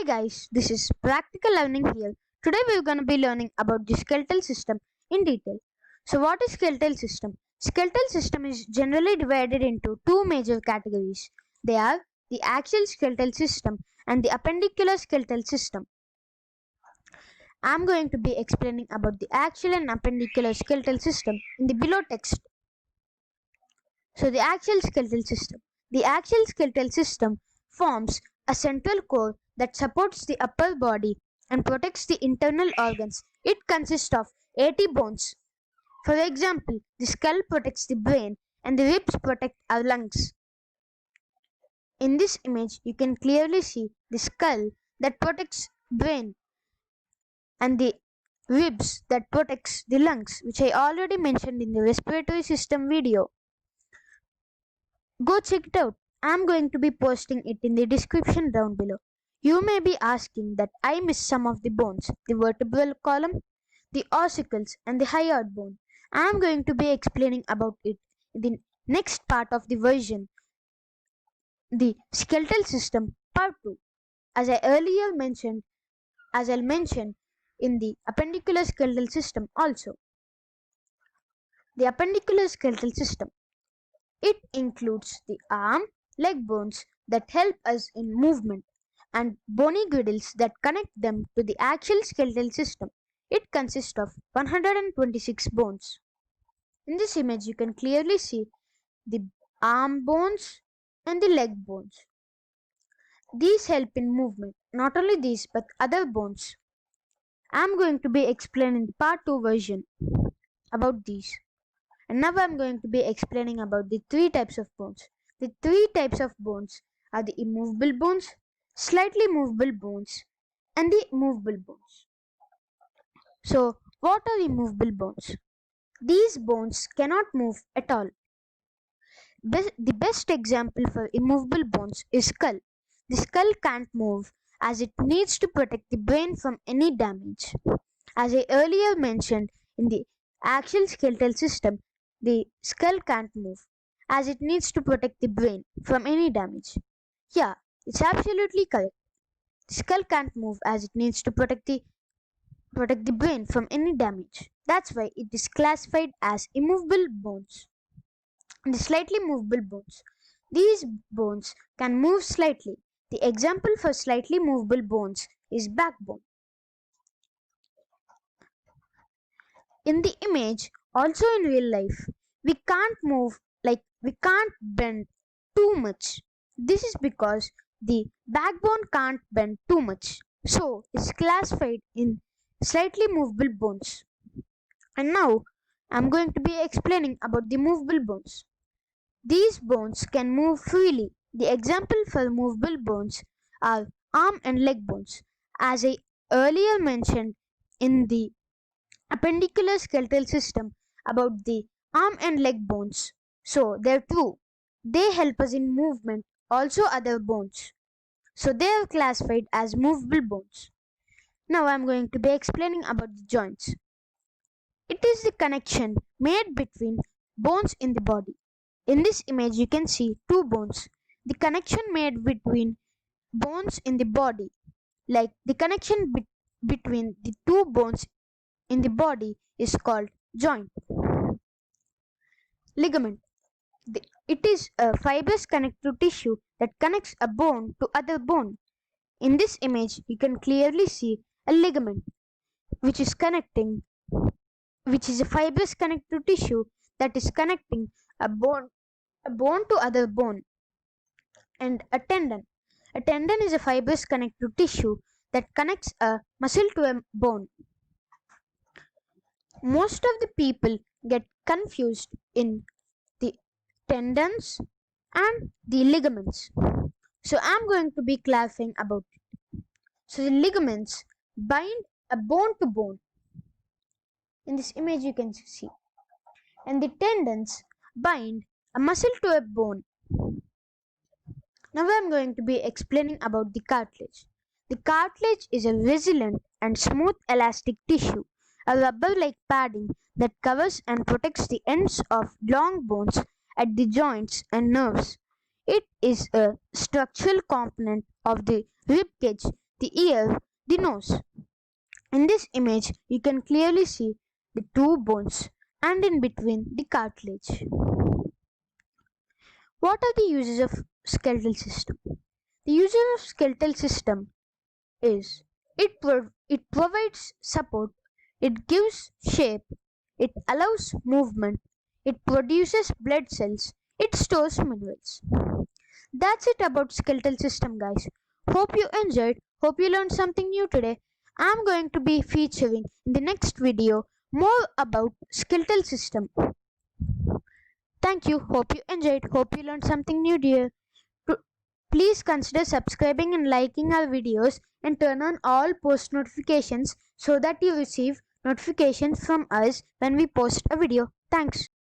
Guys, this is Practical Learning here. Today we're going to be learning about the skeletal system in detail. So what is skeletal system? Skeletal system is generally divided into two major categories. They are the axial skeletal system and the appendicular skeletal system. I'm going to be explaining about the axial and appendicular skeletal system in the below text. So the axial skeletal system. The axial skeletal system forms a central core that supports the upper body and protects the internal organs. It consists of 80 bones. For example, the skull protects the brain and the ribs protect our lungs. In this image, you can clearly see the skull that protects brain and the ribs that protects the lungs, which I already mentioned in the respiratory system video. Go check it out. I'm going to be posting it in the description down below. You may be asking that I missed some of the bones, the vertebral column, the ossicles and the hyoid bone. I'm going to be explaining about it in the next part of the version, the skeletal system part 2. As I'll mention in the appendicular skeletal system also. The appendicular skeletal system. It includes the arm, leg bones that help us in movement and bony girdles that connect them to the axial skeletal system. It consists of 126 bones. In this image, you can clearly see the arm bones and the leg bones. These help in movement. Not only these, but other bones. I am going to be explaining the part 2 version about these. And now I am going to be explaining about the three types of bones. The three types of bones are the immovable bones, slightly movable bones, and the movable bones. So, what are the movable bones? These bones cannot move at all. The best example for immovable bones is skull. The skull can't move as it needs to protect the brain from any damage. As I earlier mentioned, in the axial skeletal system, the skull can't move as it needs to protect the brain from any damage. Yeah, it's absolutely correct. The skull can't move as it needs to protect the brain from any damage. That's why it is classified as immovable bones. The slightly movable bones. These bones can move slightly. The example for slightly movable bones is backbone. In the image, also in real life, we can't move, we can't bend too much. This is because the backbone can't bend too much. So it's classified in slightly movable bones. And now I'm going to be explaining about the movable bones. These bones can move freely. The example for movable bones are arm and leg bones. As I earlier mentioned in the appendicular skeletal system about the arm and leg bones. So they're true. They help us in movement, also other bones. So they are classified as movable bones. Now I'm going to be explaining about the joints. It is the connection made between bones in the body. In this image you can see two bones. The connection made between bones in the body, like the connection between the two bones in the body, is called joint. Ligament. It is a fibrous connective tissue that connects a bone to other bone. In this image you can clearly see a ligament which is a fibrous connective tissue that is connecting a bone to other bone. And a tendon. A tendon is a fibrous connective tissue that connects a muscle to a bone. Most of the people get confused in the tendons and the ligaments. So I'm going to be clarifying about it. So the ligaments bind a bone to bone. In this image you can see. And the tendons bind a muscle to a bone. Now I'm going to be explaining about the cartilage. The cartilage is a resilient and smooth elastic tissue, a rubber-like padding that covers and protects the ends of long bones at the joints and nerves. It is a structural component of the rib cage the ear, the nose. In this image, you can clearly see the two bones and in between the cartilage. What are the uses of skeletal system? The uses of skeletal system is it provides support, it gives shape, it allows movement, it produces blood cells, it stores minerals. That's it about skeletal system, guys. Hope you enjoyed, hope you learned something new today. I'm going to be featuring in the next video more about skeletal system. Thank you, hope you enjoyed, hope you learned something new, dear. Please consider subscribing and liking our videos and turn on all post notifications so that you receive notifications from us when we post a video. Thanks.